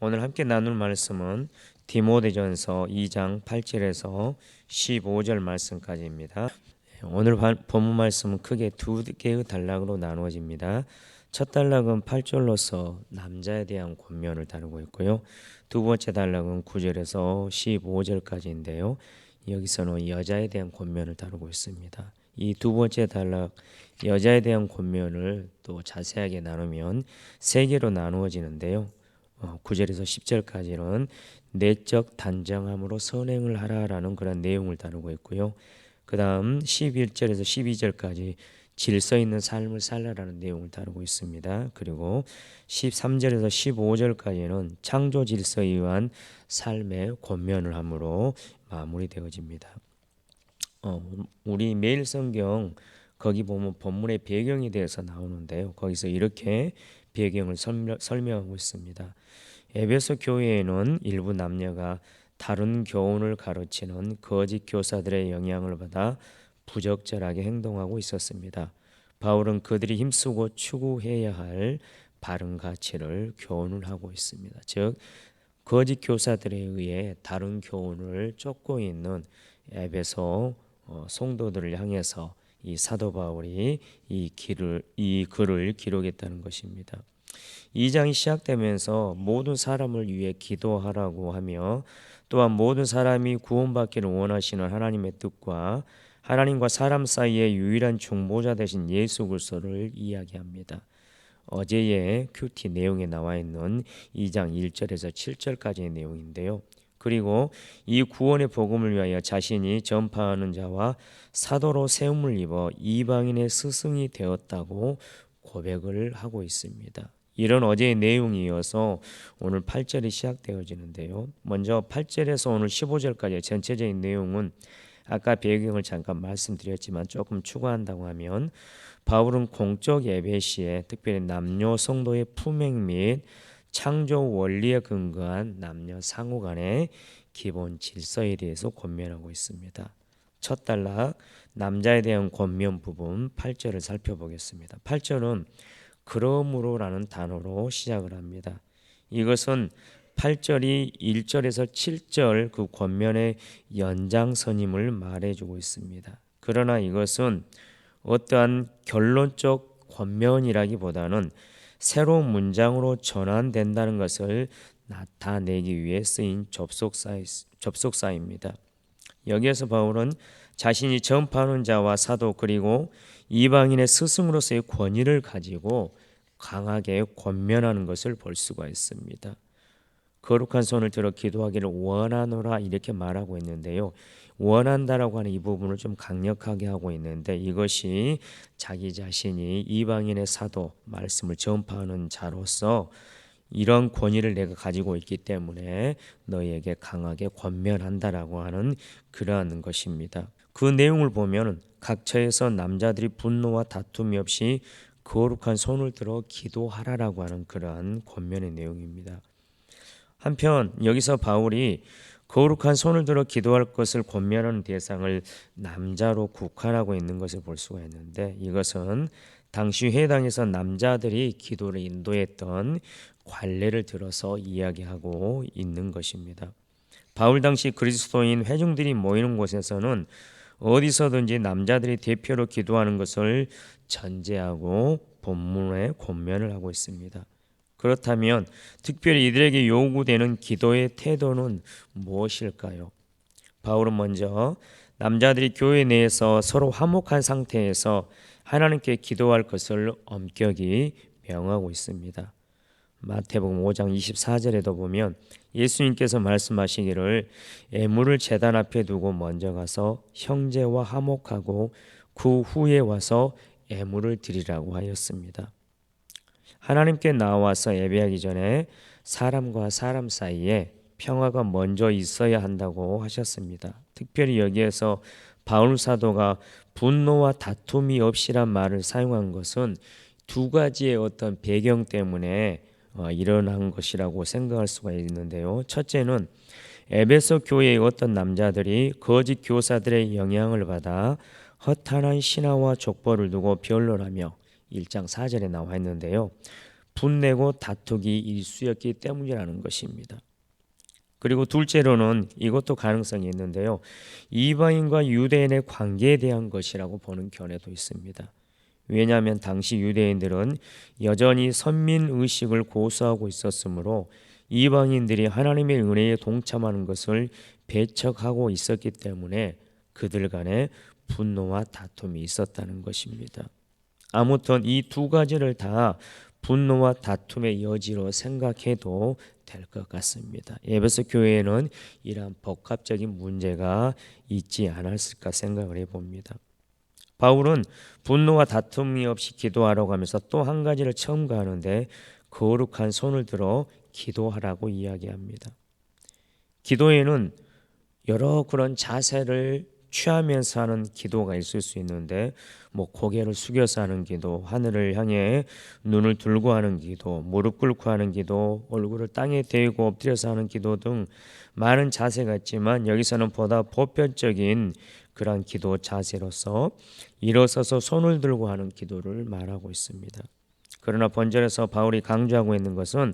오늘 함께 나눌 말씀은 디모데전서 2장 8절에서 15절 말씀까지입니다. 오늘 본문 말씀은 크게 두 개의 단락으로 나누어집니다. 첫 단락은 8절로서 남자에 대한 권면을 다루고 있고요. 두 번째 단락은 9절에서 15절까지인데요. 여기서는 여자에 대한 권면을 다루고 있습니다. 이 두 번째 단락 여자에 대한 권면을 또 자세하게 나누면 세 개로 나누어지는데요. 9절에서 10절까지는 내적 단정함으로 선행을 하라라는 그런 내용을 다루고 있고요. 그 다음 11절에서 12절까지 질서 있는 삶을 살라라는 내용을 다루고 있습니다. 그리고 13절에서 15절까지는 창조 질서에 의한 삶의 권면을 함으로 마무리되어집니다. 우리 매일 성경 거기 보면 본문의 배경에 대해서 나오는데요. 거기서 이렇게 배경을 설명하고 있습니다. 에베소 교회에는 일부 남녀가 다른 교훈을 가르치는 거짓 교사들의 영향을 받아 부적절하게 행동하고 있었습니다. 바울은 그들이 힘쓰고 추구해야 할 바른 가치를 교훈을 하고 있습니다. 즉 거짓 교사들에 의해 다른 교훈을 쫓고 있는 에베소 성도들을 향해서 이 사도 바울이 이 글을 기록했다는 것입니다. 2장이 시작되면서 모든 사람을 위해 기도하라고 하며 또한 모든 사람이 구원받기를 원하시는 하나님의 뜻과 하나님과 사람 사이의 유일한 중보자 되신 예수 그리스도를 이야기합니다. 어제의 큐티 내용에 나와 있는 2장 1절에서 7절까지의 내용인데요. 그리고 이 구원의 복음을 위하여 자신이 전파하는 자와 사도로 세움을 입어 이방인의 스승이 되었다고 고백을 하고 있습니다. 이런 어제의 내용이 이어서 오늘 8절이 시작되어지는데요. 먼저 8절에서 오늘 15절까지의 전체적인 내용은 아까 배경을 잠깐 말씀드렸지만 조금 추가한다고 하면 바울은 공적 예배 시에 특별히 남녀 성도의 품행 및 창조 원리에 근거한 남녀 상호 간의 기본 질서에 대해서 권면하고 있습니다. 첫 단락 남자에 대한 권면 부분 8절을 살펴보겠습니다. 8절은 그러므로라는 단어로 시작을 합니다. 이것은 8절이 1절에서 7절 그 권면의 연장선임을 말해주고 있습니다. 그러나 이것은 어떠한 결론적 권면이라기보다는 새로운 문장으로 전환된다는 것을 나타내기 위해 쓰인 접속사입니다. 여기에서 바울은 자신이 전파하는 자와 사도 그리고 이방인의 스승으로서의 권위를 가지고 강하게 권면하는 것을 볼 수가 있습니다. 거룩한 손을 들어 기도하기를 원하노라 이렇게 말하고 있는데요. 원한다라고 하는 이 부분을 좀 강력하게 하고 있는데 이것이 자기 자신이 이방인의 사도 말씀을 전파하는 자로서 이런 권위를 내가 가지고 있기 때문에 너희에게 강하게 권면한다라고 하는 그러한 것입니다. 그 내용을 보면 각처에서 남자들이 분노와 다툼이 없이 거룩한 손을 들어 기도하라라고 하는 그러한 권면의 내용입니다. 한편 여기서 바울이 거룩한 손을 들어 기도할 것을 권면하는 대상을 남자로 국한하고 있는 것을 볼 수가 있는데 이것은 당시 회당에서 남자들이 기도를 인도했던 관례를 들어서 이야기하고 있는 것입니다. 바울 당시 그리스도인 회중들이 모이는 곳에서는 어디서든지 남자들이 대표로 기도하는 것을 전제하고 본문에 권면을 하고 있습니다. 그렇다면 특별히 이들에게 요구되는 기도의 태도는 무엇일까요? 바울은 먼저 남자들이 교회 내에서 서로 화목한 상태에서 하나님께 기도할 것을 엄격히 명하고 있습니다. 마태복음 5장 24절에도 보면 예수님께서 말씀하시기를 애물을 제단 앞에 두고 먼저 가서 형제와 화목하고 그 후에 와서 애물을 드리라고 하였습니다. 하나님께 나와서 예배하기 전에 사람과 사람 사이에 평화가 먼저 있어야 한다고 하셨습니다. 특별히 여기에서 바울 사도가 분노와 다툼이 없이란 말을 사용한 것은 두 가지의 어떤 배경 때문에 일어난 것이라고 생각할 수가 있는데요. 첫째는 에베소 교회의 어떤 남자들이 거짓 교사들의 영향을 받아 허탄한 신화와 족보를 두고 변론하며 1장 4절에 나와 있는데요. 분내고 다투기 일쑤였기 때문이라는 것입니다. 그리고 둘째로는 이것도 가능성이 있는데요. 이방인과 유대인의 관계에 대한 것이라고 보는 견해도 있습니다. 왜냐하면 당시 유대인들은 여전히 선민의식을 고수하고 있었으므로 이방인들이 하나님의 은혜에 동참하는 것을 배척하고 있었기 때문에 그들 간에 분노와 다툼이 있었다는 것입니다. 아무튼 이 두 가지를 다 분노와 다툼의 여지로 생각해도 될 것 같습니다. 에베소 교회에는 이러한 복합적인 문제가 있지 않았을까 생각을 해봅니다. 바울은 분노와 다툼이 없이 기도하라고 하면서 또 한 가지를 첨가하는데 거룩한 손을 들어 기도하라고 이야기합니다. 기도에는 여러 그런 자세를 취하면서 하는 기도가 있을 수 있는데 고개를 숙여서 하는 기도, 하늘을 향해 눈을 들고 하는 기도, 무릎 꿇고 하는 기도, 얼굴을 땅에 대고 엎드려서 하는 기도 등 많은 자세가 있지만 여기서는 보다 보편적인 그러한 기도 자세로서 일어서서 손을 들고 하는 기도를 말하고 있습니다. 그러나 본절에서 바울이 강조하고 있는 것은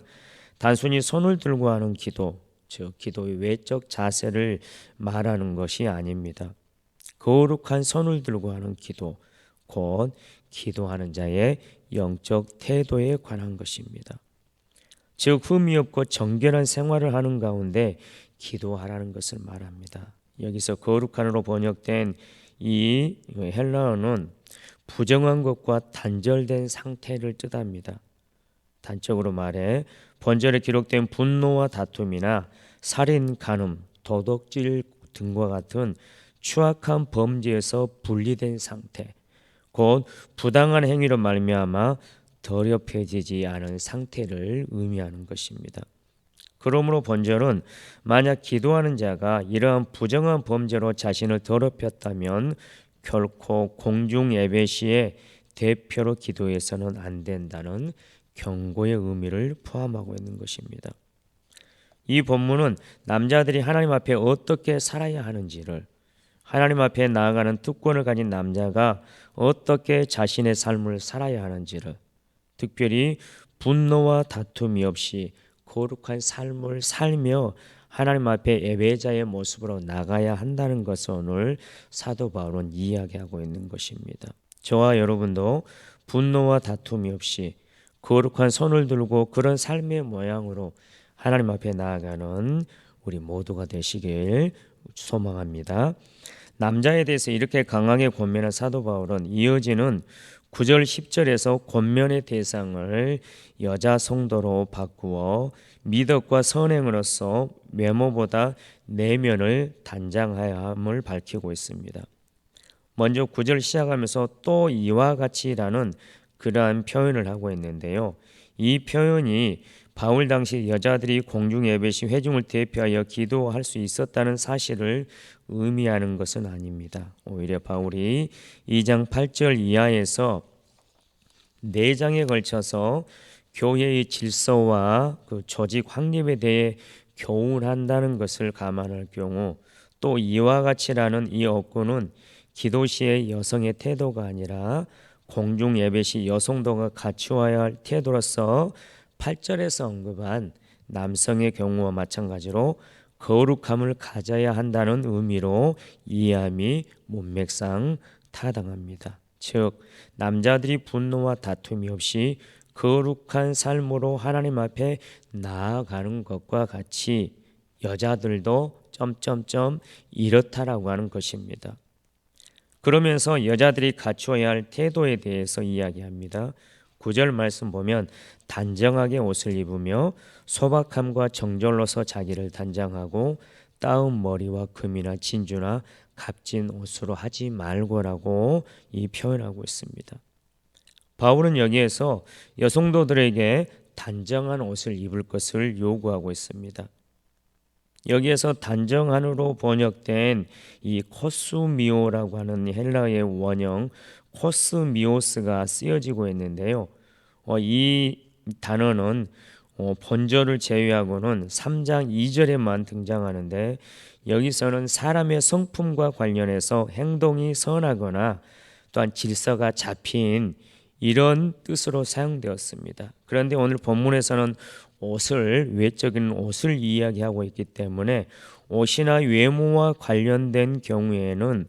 단순히 손을 들고 하는 기도, 즉 기도의 외적 자세를 말하는 것이 아닙니다. 거룩한 손을 들고 하는 기도, 곧 기도하는 자의 영적 태도에 관한 것입니다. 즉 흠이 없고 정결한 생활을 하는 가운데 기도하라는 것을 말합니다. 여기서 거룩한으로 번역된 이 헬라어는 부정한 것과 단절된 상태를 뜻합니다. 단적으로 말해 본절에 기록된 분노와 다툼이나 살인, 간음, 도덕질 등과 같은 추악한 범죄에서 분리된 상태, 곧 부당한 행위로 말미암아 더럽혀지지 않은 상태를 의미하는 것입니다. 그러므로 본절은 만약 기도하는 자가 이러한 부정한 범죄로 자신을 더럽혔다면 결코 공중 예배 시에 대표로 기도해서는 안 된다는 경고의 의미를 포함하고 있는 것입니다. 이 본문은 남자들이 하나님 앞에 어떻게 살아야 하는지를, 하나님 앞에 나아가는 특권을 가진 남자가 어떻게 자신의 삶을 살아야 하는지를, 특별히 분노와 다툼이 없이 거룩한 삶을 살며 하나님 앞에 예배자의 모습으로 나가야 한다는 것을 오늘 사도 바울은 이야기하고 있는 것입니다. 저와 여러분도 분노와 다툼이 없이 거룩한 손을 들고 그런 삶의 모양으로 하나님 앞에 나아가는 우리 모두가 되시길 소망합니다. 남자에 대해서 이렇게 강하게 권면한 사도 바울은 이어지는 9절 10절에서 권면의 대상을 여자 성도로 바꾸어 미덕과 선행으로서 외모보다 내면을 단장하여야 함을 밝히고 있습니다. 먼저 9절 시작하면서 또 이와 같이라는 그러한 표현을 하고 있는데요. 이 표현이 바울 당시 여자들이 공중 예배 시 회중을 대표하여 기도할 수 있었다는 사실을 의미하는 것은 아닙니다. 오히려 바울이 2장 8절 이하에서 4장에 걸쳐서 교회의 질서와 그 조직 확립에 대해 교훈한다는 것을 감안할 경우 또 이와 같이라는 이 어구는 기도 시의 여성의 태도가 아니라 공중 예배 시 여성도가 갖추어야 할 태도로서 8절에서 언급한 남성의 경우와 마찬가지로 거룩함을 가져야 한다는 의미로 이해함이 문맥상 타당합니다. 즉 남자들이 분노와 다툼이 없이 거룩한 삶으로 하나님 앞에 나아가는 것과 같이 여자들도 이렇다라고 하는 것입니다. 그러면서 여자들이 갖추어야 할 태도에 대해서 이야기합니다. 9절 말씀 보면 단정하게 옷을 입으며 소박함과 정절로서 자기를 단장하고 따은 머리와 금이나 진주나 값진 옷으로 하지 말고라고 이 표현하고 있습니다. 바울은 여기에서 여성도들에게 단정한 옷을 입을 것을 요구하고 있습니다. 여기에서 단정한으로 번역된 이 코스미오라고 하는 헬라어의 원형 코스미오스가 쓰여지고 있는데요. 이 단어는 본절을 제외하고는 3장 2절에만 등장하는데 여기서는 사람의 성품과 관련해서 행동이 선하거나 또한 질서가 잡힌 이런 뜻으로 사용되었습니다. 그런데 오늘 본문에서는 옷을, 외적인 옷을 이야기하고 있기 때문에 옷이나 외모와 관련된 경우에는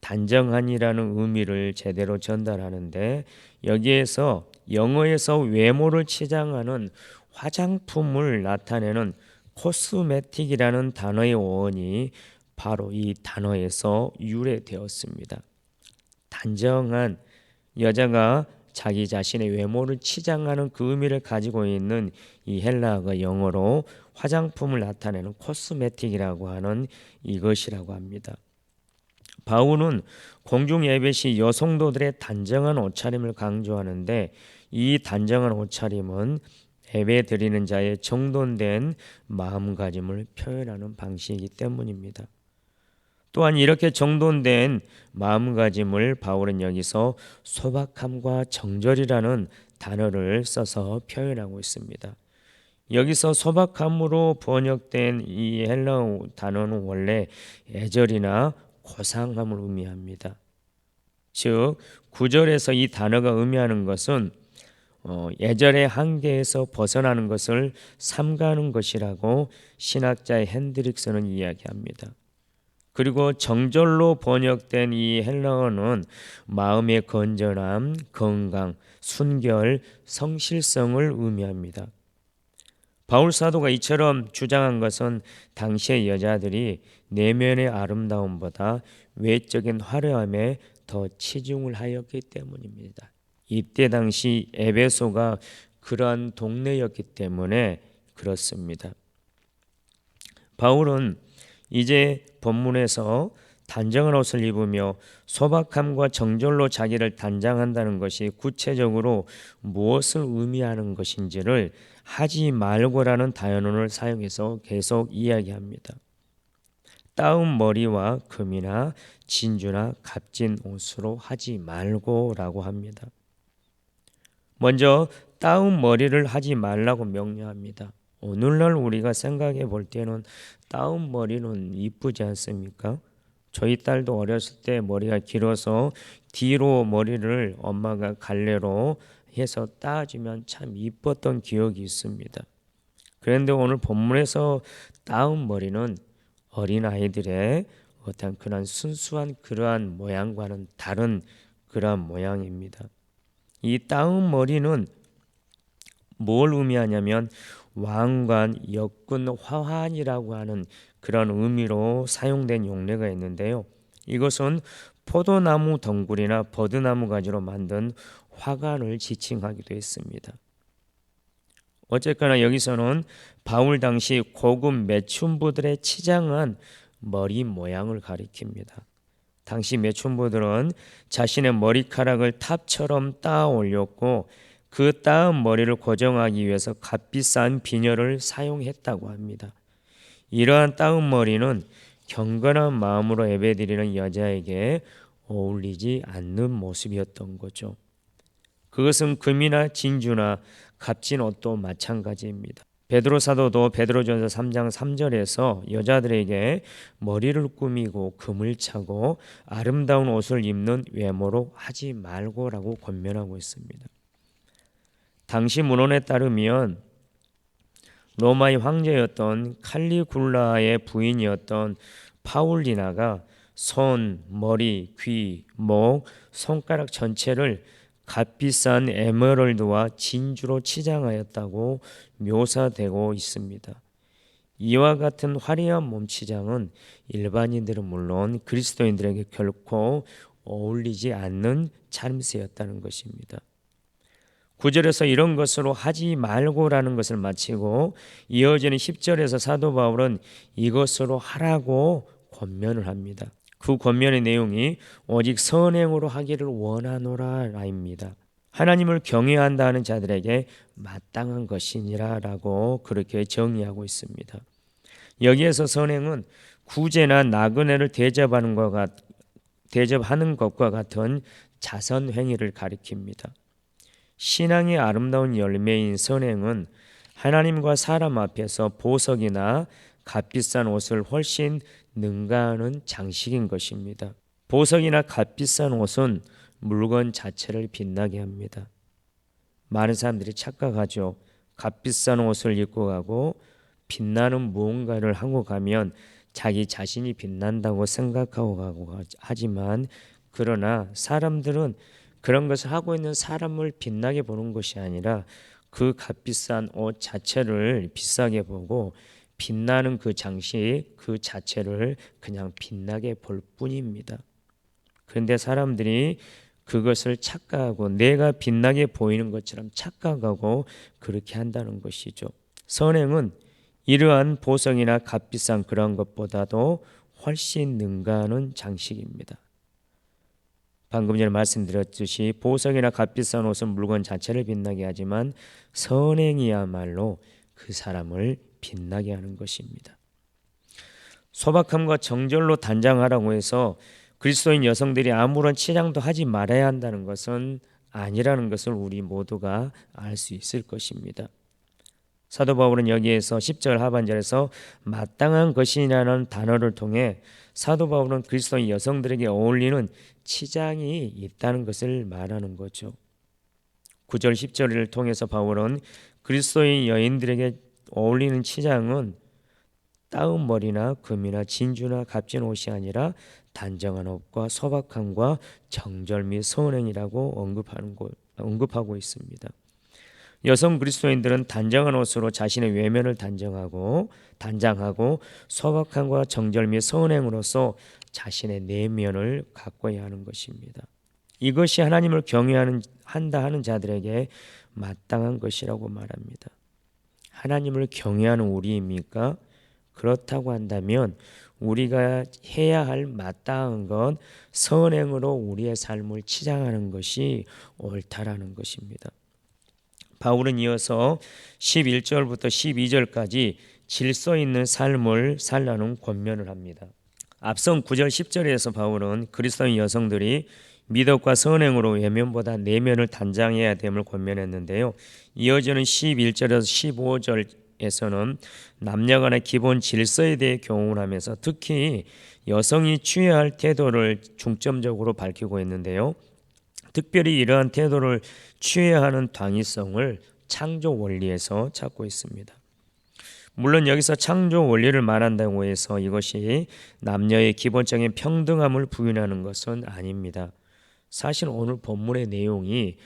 단정한이라는 의미를 제대로 전달하는데, 여기에서 영어에서 외모를 치장하는 화장품을 나타내는 코스메틱이라는 단어의 원이 바로 이 단어에서 유래되었습니다. 단정한, 여자가 자기 자신의 외모를 치장하는 그 의미를 가지고 있는 이 헬라어가 영어로 화장품을 나타내는 코스메틱이라고 하는 이것이라고 합니다. 바울은 공중 예배 시 여성도들의 단정한 옷차림을 강조하는데, 이 단정한 옷차림은 예배 드리는 자의 정돈된 마음가짐을 표현하는 방식이기 때문입니다. 또한 이렇게 정돈된 마음가짐을 바울은 여기서 소박함과 정절이라는 단어를 써서 표현하고 있습니다. 여기서 소박함으로 번역된 이 헬라어 단어는 원래 애절이나 고상함을 의미합니다. 즉 9절에서 이 단어가 의미하는 것은 예절의 한계에서 벗어나는 것을 삼가는 것이라고 신학자의 핸드릭스는 이야기합니다. 그리고 정절로 번역된 이 헬라어는 마음의 건전함, 건강, 순결, 성실성을 의미합니다. 바울 사도가 이처럼 주장한 것은 당시의 여자들이 내면의 아름다움보다 외적인 화려함에 더 치중을 하였기 때문입니다. 이때 당시 에베소가 그러한 동네였기 때문에 그렇습니다. 바울은 이제 본문에서 단정한 옷을 입으며 소박함과 정절로 자기를 단장한다는 것이 구체적으로 무엇을 의미하는 것인지를 하지 말고라는 단어를 사용해서 계속 이야기합니다. 따은 머리와 금이나 진주나 값진 옷으로 하지 말고라고 합니다. 먼저 따은 머리를 하지 말라고 명령합니다. 오늘날 우리가 생각해 볼 때는 따은 머리는 이쁘지 않습니까? 저희 딸도 어렸을 때 머리가 길어서 뒤로 머리를 엄마가 갈래로 해서 따주면 참 이뻤던 기억이 있습니다. 그런데 오늘 본문에서 따은 머리는 어린아이들의 어떤 그런 순수한 그러한 모양과는 다른 그러한 모양입니다. 이 따은 머리는 뭘 의미하냐면 왕관, 역군, 화환이라고 하는 그런 의미로 사용된 용례가 있는데요. 이것은 포도나무 덩굴이나 버드나무 가지로 만든 화관을 지칭하기도 했습니다. 어쨌거나 여기서는 바울 당시 고급 매춘부들의 치장한 머리 모양을 가리킵니다. 당시 매춘부들은 자신의 머리카락을 탑처럼 따 올렸고 그 따은 머리를 고정하기 위해서 값비싼 비녀를 사용했다고 합니다. 이러한 따은 머리는 경건한 마음으로 예배드리는 여자에게 어울리지 않는 모습이었던 거죠. 그것은 금이나 진주나 값진 옷도 마찬가지입니다. 베드로 사도도 베드로전서 3장 3절에서 여자들에게 머리를 꾸미고 금을 차고 아름다운 옷을 입는 외모로 하지 말고라고 권면하고 있습니다. 당시 문헌에 따르면 로마의 황제였던 칼리굴라의 부인이었던 파울리나가 손, 머리, 귀, 목, 손가락 전체를 값비싼 에메랄드와 진주로 치장하였다고 묘사되고 있습니다. 이와 같은 화려한 몸치장은 일반인들은 물론 그리스도인들에게 결코 어울리지 않는 차림새였다는 것입니다. 9절에서 이런 것으로 하지 말고라는 것을 마치고 이어지는 10절에서 사도 바울은 이것으로 하라고 권면을 합니다. 그 권면의 내용이 오직 선행으로 하기를 원하노라입니다. 하나님을 경외한다는 자들에게 마땅한 것이니라 라고 그렇게 정의하고 있습니다. 여기에서 선행은 구제나 나그네를 대접하는 것과 같은 자선 행위를 가리킵니다. 신앙의 아름다운 열매인 선행은 하나님과 사람 앞에서 보석이나 값비싼 옷을 훨씬 능가하는 장식인 것입니다. 보석이나 값비싼 옷은 물건 자체를 빛나게 합니다. 많은 사람들이 착각하죠. 값비싼 옷을 입고 가고 빛나는 무언가를 하고 가면 자기 자신이 빛난다고 생각하고 가고 하지만, 그러나 사람들은 그런 것을 하고 있는 사람을 빛나게 보는 것이 아니라 그 값비싼 옷 자체를 비싸게 보고 빛나는 그 장식 그 자체를 그냥 빛나게 볼 뿐입니다. 그런데 사람들이 그것을 착각하고 내가 빛나게 보이는 것처럼 착각하고 그렇게 한다는 것이죠. 선행은 이러한 보석이나 값비싼 그런 것보다도 훨씬 능가하는 장식입니다. 방금 전에 말씀드렸듯이 보석이나 값비싼 옷은 물건 자체를 빛나게 하지만 선행이야말로 그 사람을 빛나게 하는 것입니다. 소박함과 정절로 단장하라고 해서 그리스도인 여성들이 아무런 치장도 하지 말아야 한다는 것은 아니라는 것을 우리 모두가 알 수 있을 것입니다. 사도 바울은 여기에서 10절 하반절에서 마땅한 것이라는 단어를 통해 사도 바울은 그리스도인 여성들에게 어울리는 치장이 있다는 것을 말하는 거죠. 9절 10절을 통해서 바울은 그리스도인 여인들에게 어울리는 치장은 따은 머리나 금이나 진주나 값진 옷이 아니라 단정한 옷과 소박함과 정절 및 선행이라고 언급하고 있습니다. 여성 그리스도인들은 단정한 옷으로 자신의 외면을 단장하고 소박함과 정절 및 선행으로서 자신의 내면을 가꿔야 하는 것입니다. 이것이 하나님을 경외한다 하는 자들에게 마땅한 것이라고 말합니다. 하나님을 경외하는 우리입니까? 그렇다고 한다면 우리가 해야 할 마땅한 건 선행으로 우리의 삶을 치장하는 것이 옳다라는 것입니다. 바울은 이어서 11절부터 12절까지 질서 있는 삶을 살라는 권면을 합니다. 앞선 9절 10절에서 바울은 그리스도인 여성들이 미덕과 선행으로 외면보다 내면을 단장해야 됨을 권면했는데요. 이어지는 11절에서 15절에서는 남녀간의 기본 질서에 대해 교훈하면서 특히 여성이 취해야 할 태도를 중점적으로 밝히고 있는데요. 특별히 이러한 태도를 취해야 하는 당위성을 창조 원리에서 찾고 있습니다. 물론 여기서 창조 원리를 말한다고 해서 이것이 남녀의 기본적인 평등함을 부인하는 것은 아닙니다. 사실 오늘 본문의 내용이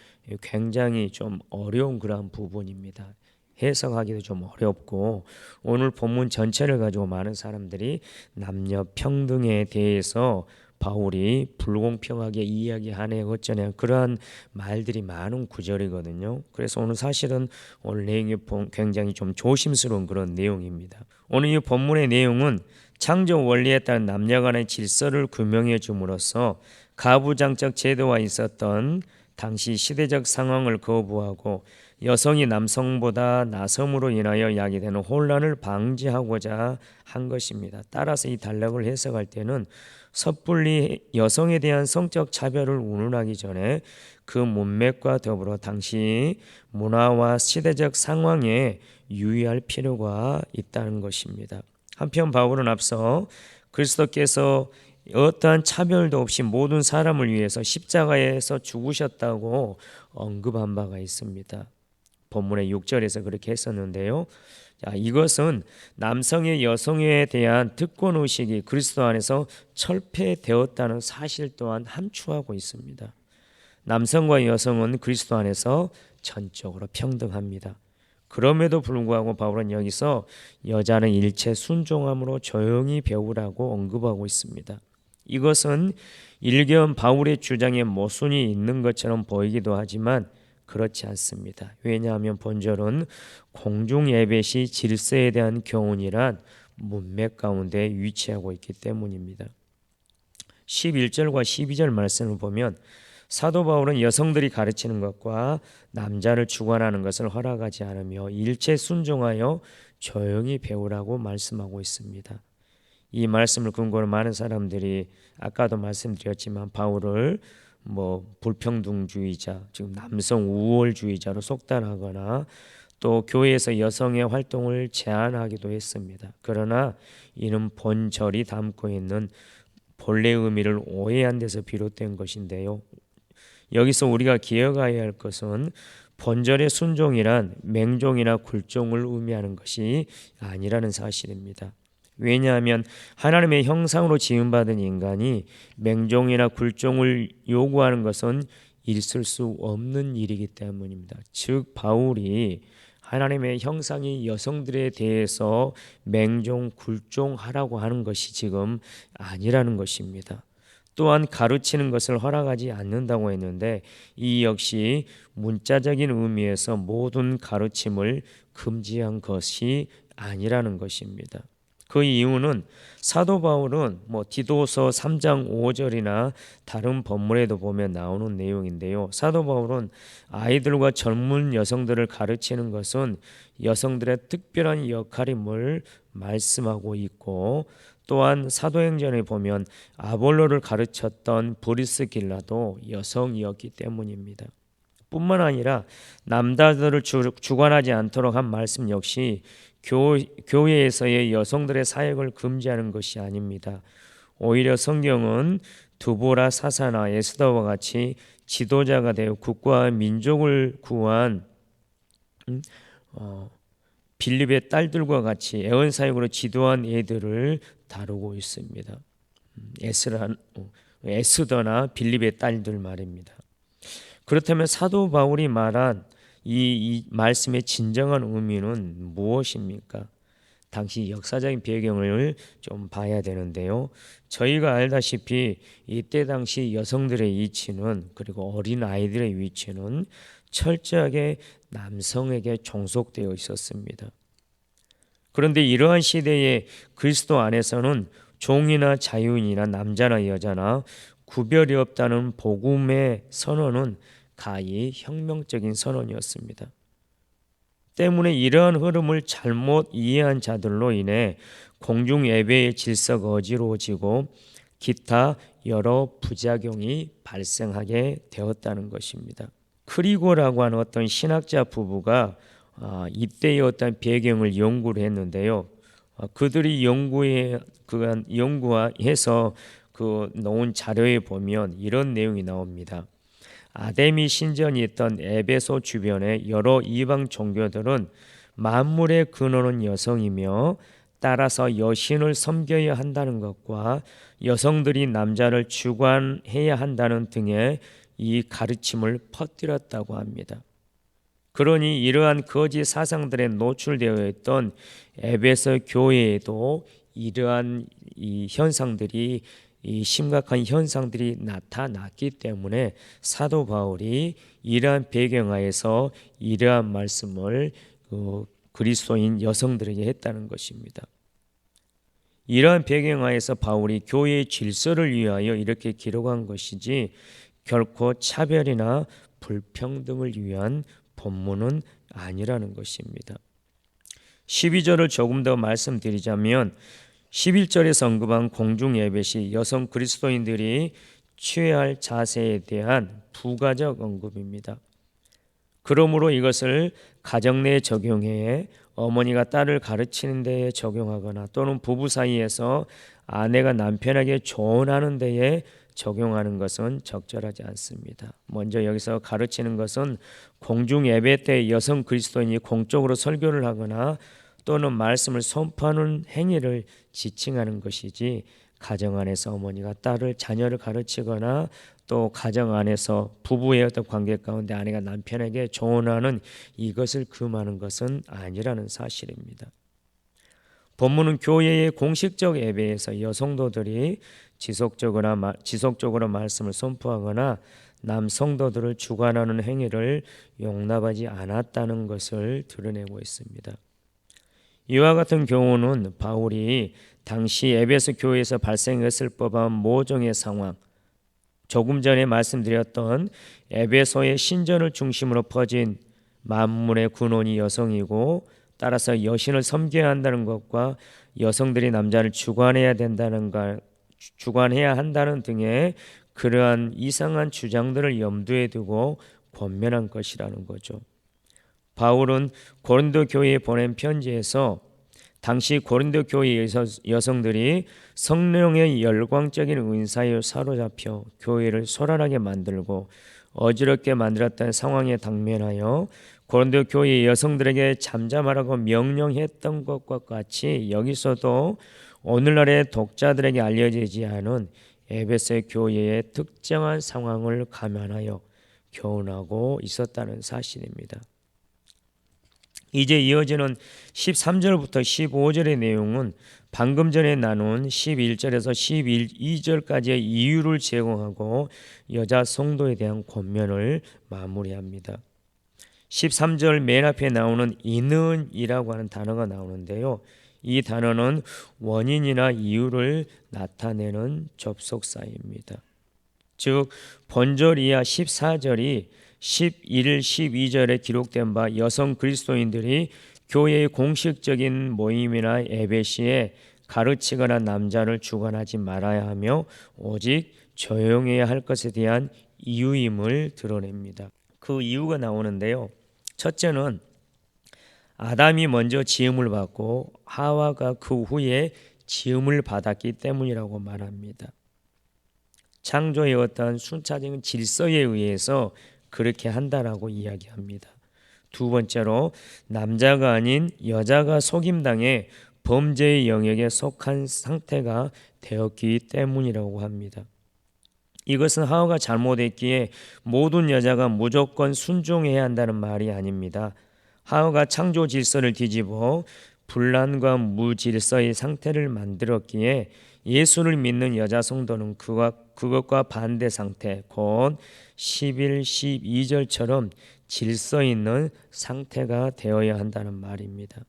굉장히 좀 어려운 그런 부분입니다. 해석하기도 좀 어렵고 오늘 본문 전체를 가지고 많은 사람들이 남녀 평등에 대해서 바울이 불공평하게 이야기하네 어쩌네 그러한 말들이 많은 구절이거든요. 그래서 오늘 사실은 오늘 내용이 굉장히 좀 조심스러운 그런 내용입니다. 오늘 이 본문의 내용은 창조 원리에 따른 남녀 간의 질서를 규명해 줌으로써 가부장적 제도와 있었던 당시 시대적 상황을 거부하고 여성이 남성보다 나섬으로 인하여 야기되는 혼란을 방지하고자 한 것입니다. 따라서 이 단락을 해석할 때는 섣불리 여성에 대한 성적 차별을 운운하기 전에 그 문맥과 더불어 당시 문화와 시대적 상황에 유의할 필요가 있다는 것입니다. 한편 바울은 앞서 그리스도께서 어떠한 차별도 없이 모든 사람을 위해서 십자가에서 죽으셨다고 언급한 바가 있습니다. 본문의 6절에서 그렇게 했었는데요. 자, 이것은 남성의 여성에 대한 특권의식이 그리스도 안에서 철폐되었다는 사실 또한 함축하고 있습니다. 남성과 여성은 그리스도 안에서 전적으로 평등합니다. 그럼에도 불구하고 바울은 여기서 여자는 일체 순종함으로 조용히 배우라고 언급하고 있습니다. 이것은 일견 바울의 주장에 모순이 있는 것처럼 보이기도 하지만 그렇지 않습니다. 왜냐하면 본절은 공중 예배 시 질서에 대한 교훈이란 문맥 가운데 위치하고 있기 때문입니다. 11절과 12절 말씀을 보면 사도 바울은 여성들이 가르치는 것과 남자를 주관하는 것을 허락하지 않으며 일체 순종하여 조용히 배우라고 말씀하고 있습니다. 이 말씀을 근거로 많은 사람들이 아까도 말씀드렸지만 바울을 불평등주의자, 지금 남성 우월주의자로 속단하거나 또 교회에서 여성의 활동을 제한하기도 했습니다. 그러나 이는 본절이 담고 있는 본래 의미를 오해한 데서 비롯된 것인데요. 여기서 우리가 기억해야 할 것은 본절의 순종이란 맹종이나 굴종을 의미하는 것이 아니라는 사실입니다. 왜냐하면 하나님의 형상으로 지음받은 인간이 맹종이나 굴종을 요구하는 것은 있을 수 없는 일이기 때문입니다. 즉 바울이 하나님의 형상이 여성들에 대해서 맹종, 굴종하라고 하는 것이 지금 아니라는 것입니다. 또한 가르치는 것을 허락하지 않는다고 했는데 이 역시 문자적인 의미에서 모든 가르침을 금지한 것이 아니라는 것입니다. 그 이유는 사도 바울은 디도서 3장 5절이나 다른 본문에도 보면 나오는 내용인데요. 사도 바울은 아이들과 젊은 여성들을 가르치는 것은 여성들의 특별한 역할임을 말씀하고 있고, 또한 사도행전에 보면 아볼로를 가르쳤던 브리스길라도 여성이었기 때문입니다. 뿐만 아니라 남자들을 주관하지 않도록 한 말씀 역시 교회에서의 여성들의 사역을 금지하는 것이 아닙니다. 오히려 성경은 두보라, 사사나 에스더와 같이 지도자가 되어 국가와 민족을 구한 빌립의 딸들과 같이 애원 사역으로 지도한 애들을 다루고 있습니다. 에스더나 빌립의 딸들 말입니다. 그렇다면 사도 바울이 말한 이 말씀의 진정한 의미는 무엇입니까? 당시 역사적인 배경을 좀 봐야 되는데요. 저희가 알다시피 이때 당시 여성들의 위치는, 그리고 어린 아이들의 위치는 철저하게 남성에게 종속되어 있었습니다. 그런데 이러한 시대에 그리스도 안에서는 종이나 자유인이나 남자나 여자나 구별이 없다는 복음의 선언은 가히 혁명적인 선언이었습니다. 때문에 이러한 흐름을 잘못 이해한 자들로 인해 공중 예배의 질서가 어지러워지고 기타 여러 부작용이 발생하게 되었다는 것입니다. 크리고라고 하는 어떤 신학자 부부가 이때의 어떤 배경을 연구를 했는데요. 그들이 연구해서 놓은 자료에 보면 이런 내용이 나옵니다. 아데미 신전이 있던 에베소 주변의 여러 이방 종교들은 만물의 근원은 여성이며 따라서 여신을 섬겨야 한다는 것과 여성들이 남자를 주관해야 한다는 등의 이 가르침을 퍼뜨렸다고 합니다. 그러니 이러한 거짓 사상들에 노출되어 있던 에베소 교회에도 이러한 이 심각한 현상들이 나타났기 때문에 사도 바울이 이러한 배경하에서 이러한 말씀을 그리스도인 여성들에게 했다는 것입니다. 이러한 배경하에서 바울이 교회의 질서를 위하여 이렇게 기록한 것이지 결코 차별이나 불평등을 위한 본문은 아니라는 것입니다. 12절을 조금 더 말씀드리자면 11절에서 언급한 공중예배 시 여성 그리스도인들이 취해야 할 자세에 대한 부가적 언급입니다. 그러므로 이것을 가정 내에 적용해 어머니가 딸을 가르치는 데에 적용하거나 또는 부부 사이에서 아내가 남편에게 조언하는 데에 적용하는 것은 적절하지 않습니다. 먼저 여기서 가르치는 것은 공중 예배 때 여성 그리스도인이 공적으로 설교를 하거나 또는 말씀을 선포하는 행위를 지칭하는 것이지, 가정 안에서 어머니가 딸을 자녀를 가르치거나 또 가정 안에서 부부의 어떤 관계 가운데 아내가 남편에게 조언하는 이것을 금하는 것은 아니라는 사실입니다. 본문은 교회의 공식적 예배에서 여성도들이 지속적으로 말씀을 선포하거나 남성도들을 주관하는 행위를 용납하지 않았다는 것을 드러내고 있습니다. 이와 같은 경우는 바울이 당시 에베소 교회에서 발생했을 법한 모종의 상황, 조금 전에 말씀드렸던 에베소의 신전을 중심으로 퍼진 만물의 근원이 여성이고 따라서 여신을 섬겨야 한다는 것과 여성들이 남자를 주관해야 한다는 등의 그러한 이상한 주장들을 염두에 두고 권면한 것이라는 거죠. 바울은 고린도 교회에 보낸 편지에서 당시 고린도 교회의 여성들이 성령의 열광적인 은사에 사로잡혀 교회를 소란하게 만들고 어지럽게 만들었던 상황에 당면하여 고린도 교회 여성들에게 잠잠하라고 명령했던 것과 같이 여기서도 오늘날의 독자들에게 알려지지 않은 에베소 교회의 특정한 상황을 감안하여 교훈하고 있었다는 사실입니다. 이제 이어지는 13절부터 15절의 내용은 방금 전에 나눈 11절에서 12절까지의 이유를 제공하고 여자 성도에 대한 권면을 마무리합니다. 13절 맨 앞에 나오는 이는이라고 하는 단어가 나오는데요. 이 단어는 원인이나 이유를 나타내는 접속사입니다. 즉 본절 이하 14절이 11, 12절에 기록된 바 여성 그리스도인들이 교회의 공식적인 모임이나 예배 시에 가르치거나 남자를 주관하지 말아야 하며 오직 조용해야 할 것에 대한 이유임을 드러냅니다. 그 이유가 나오는데요. 첫째는 아담이 먼저 지음을 받고 하와가 그 후에 지음을 받았기 때문이라고 말합니다. 창조의 어떤 순차적인 질서에 의해서 그렇게 한다라고 이야기합니다. 두 번째로 남자가 아닌 여자가 속임당해 범죄의 영역에 속한 상태가 되었기 때문이라고 합니다. 이것은 하와가 잘못했기에 모든 여자가 무조건 순종해야 한다는 말이 아닙니다. 하와가 창조 질서를 뒤집어 분란과 무질서의 상태를 만들었기에 예수를 믿는 여자 성도는 그것과 반대 상태, 곧 11, 12절처럼 질서 있는 상태가 되어야 한다는 말입니다.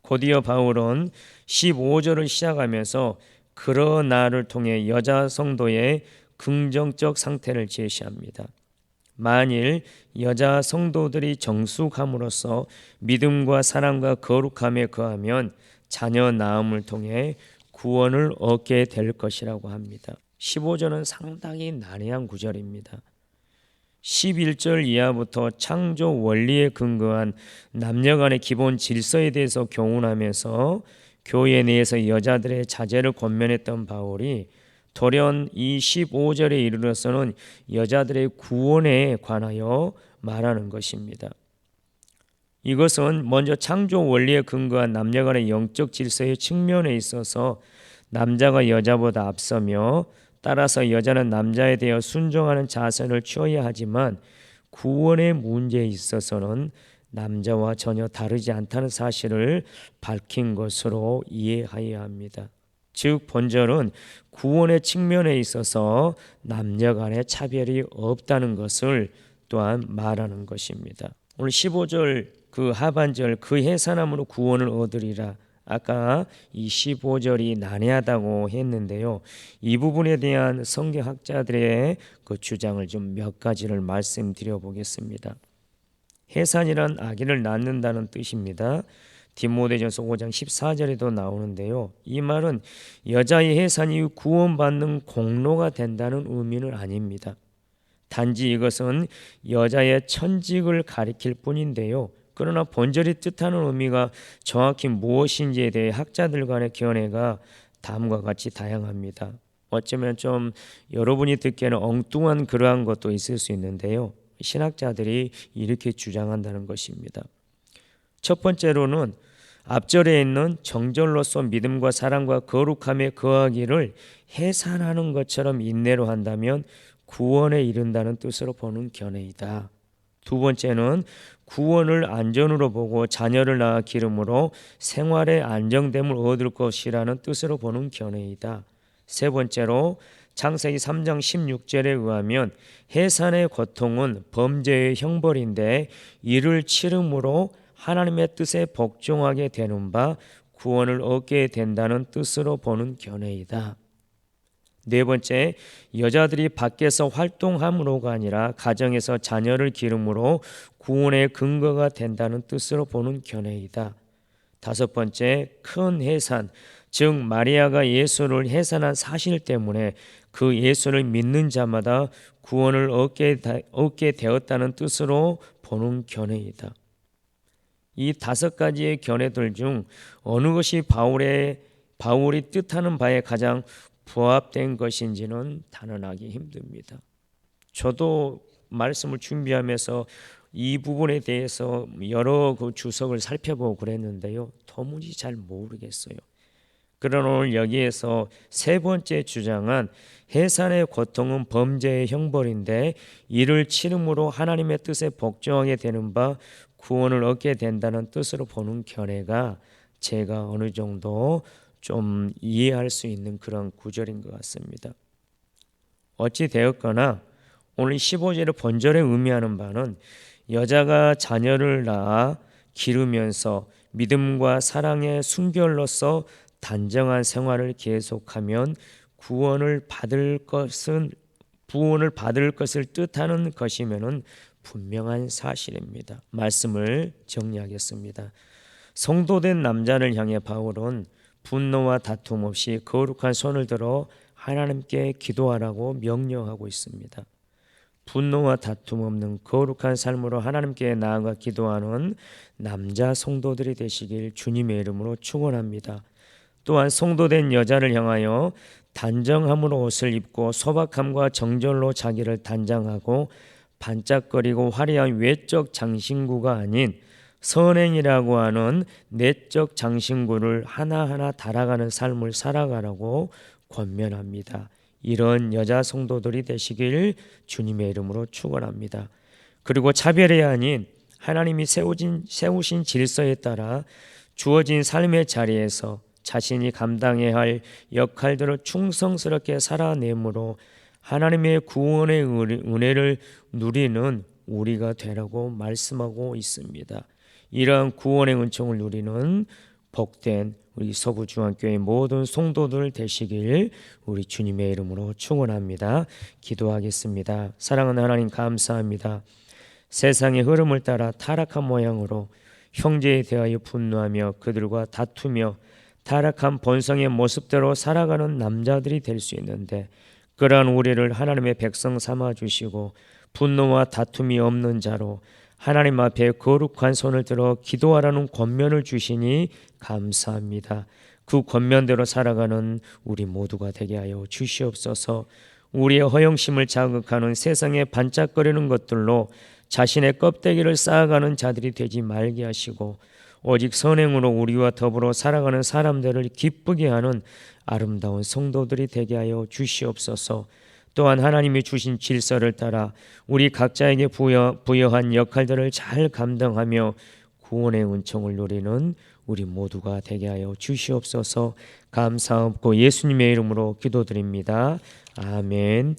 곧이어 바울은 15절을 시작하면서 그러나를 통해 여자 성도의 긍정적 상태를 제시합니다. 만일 여자 성도들이 정숙함으로써 믿음과 사랑과 거룩함에 거하면 자녀 낳음을 통해 구원을 얻게 될 것이라고 합니다. 15절은 상당히 난해한 구절입니다. 11절 이하부터 창조 원리에 근거한 남녀 간의 기본 질서에 대해서 교훈하면서 교회 내에서 여자들의 자제를 권면했던 바울이 돌연 이 15절에 이르러서는 여자들의 구원에 관하여 말하는 것입니다. 이것은 먼저 창조 원리에 근거한 남녀 간의 영적 질서의 측면에 있어서 남자가 여자보다 앞서며 따라서 여자는 남자에 대해 순종하는 자세를 취해야 하지만 구원의 문제에 있어서는 남자와 전혀 다르지 않다는 사실을 밝힌 것으로 이해해야 합니다. 즉 본절은 구원의 측면에 있어서 남녀 간의 차별이 없다는 것을 또한 말하는 것입니다. 오늘 15절 그 하반절 그 해산함으로 구원을 얻으리라. 아까 이 15절이 난해하다고 했는데요. 이 부분에 대한 성경학자들의 그 주장을 좀 몇 가지를 말씀드려 보겠습니다. 해산이란 아기를 낳는다는 뜻입니다. 디모데전서 5장 14절에도 나오는데요. 이 말은 여자의 해산이 구원받는 공로가 된다는 의미는 아닙니다. 단지 이것은 여자의 천직을 가리킬 뿐인데요. 그러나 본절이 뜻하는 의미가 정확히 무엇인지에 대해 학자들 간의 견해가 다음과 같이 다양합니다. 어쩌면 좀 여러분이 듣기에는 엉뚱한 그러한 것도 있을 수 있는데요. 신학자들이 이렇게 주장한다는 것입니다. 첫 번째로는 앞절에 있는 정절로서 믿음과 사랑과 거룩함에 거하기를 해산하는 것처럼 인내로 한다면 구원에 이른다는 뜻으로 보는 견해이다. 두 번째는 구원을 안전으로 보고 자녀를 낳아 기름으로 생활의 안정됨을 얻을 것이라는 뜻으로 보는 견해이다. 세 번째로 창세기 3장 16절에 의하면 해산의 고통은 범죄의 형벌인데 이를 치름으로 하나님의 뜻에 복종하게 되는 바 구원을 얻게 된다는 뜻으로 보는 견해이다. 네 번째, 여자들이 밖에서 활동함으로가 아니라 가정에서 자녀를 기름으로 구원의 근거가 된다는 뜻으로 보는 견해이다. 다섯 번째, 큰 해산, 즉 마리아가 예수를 해산한 사실 때문에 그 예수를 믿는 자마다 구원을 얻게 되었다는 뜻으로 보는 견해이다. 이 다섯 가지의 견해들 중 어느 것이 바울이 뜻하는 바에 가장 부합된 것인지는 단언하기 힘듭니다. 저도 말씀을 준비하면서 이 부분에 대해서 여러 그 주석을 살펴보고 그랬는데요. 도무지 잘 모르겠어요. 그러나 오늘 여기에서 세 번째 주장은 해산의 고통은 범죄의 형벌인데 이를 치름으로 하나님의 뜻에 복종하게 되는 바 구원을 얻게 된다는 뜻으로 보는 견해가 제가 어느 정도 좀 이해할 수 있는 그런 구절인 것 같습니다. 어찌 되었거나 오늘 15절의 본절에 의미하는 바는 여자가 자녀를 낳아 기르면서 믿음과 사랑의 순결로서 단정한 생활을 계속하면 구원을 받을 것을 뜻하는 것이면은 분명한 사실입니다. 말씀을 정리하겠습니다. 성도된 남자를 향해 바울은 분노와 다툼 없이 거룩한 손을 들어 하나님께 기도하라고 명령하고 있습니다. 분노와 다툼 없는 거룩한 삶으로 하나님께 나아가 기도하는 남자 성도들이 되시길 주님의 이름으로 축원합니다. 또한 성도된 여자를 향하여 단정함으로 옷을 입고 소박함과 정절로 자기를 단장하고 반짝거리고 화려한 외적 장신구가 아닌 선행이라고 하는 내적 장신구를 하나하나 달아가는 삶을 살아가라고 권면합니다. 이런 여자 성도들이 되시길 주님의 이름으로 축원합니다. 그리고 차별이 아닌 하나님이 세우신 질서에 따라 주어진 삶의 자리에서 자신이 감당해야 할 역할들을 충성스럽게 살아내므로 하나님의 구원의 은혜를 누리는 우리가 되라고 말씀하고 있습니다. 이러한 구원의 은총을 누리는 복된 우리 서구중앙교회 모든 성도들 되시길 우리 주님의 이름으로 축원합니다. 기도하겠습니다. 사랑하는 하나님 감사합니다. 세상의 흐름을 따라 타락한 모양으로 형제에 대하여 분노하며 그들과 다투며 타락한 본성의 모습대로 살아가는 남자들이 될 수 있는데 그러한 우리를 하나님의 백성 삼아 주시고 분노와 다툼이 없는 자로 하나님 앞에 거룩한 손을 들어 기도하라는 권면을 주시니 감사합니다. 그 권면대로 살아가는 우리 모두가 되게 하여 주시옵소서. 우리의 허영심을 자극하는 세상에 반짝거리는 것들로 자신의 껍데기를 쌓아가는 자들이 되지 말게 하시고 오직 선행으로 우리와 더불어 살아가는 사람들을 기쁘게 하는 아름다운 성도들이 되게 하여 주시옵소서. 또한 하나님이 주신 질서를 따라 우리 각자에게 부여한 역할들을 잘 감당하며 구원의 은총을 누리는 우리 모두가 되게 하여 주시옵소서. 감사하고 예수님의 이름으로 기도드립니다. 아멘.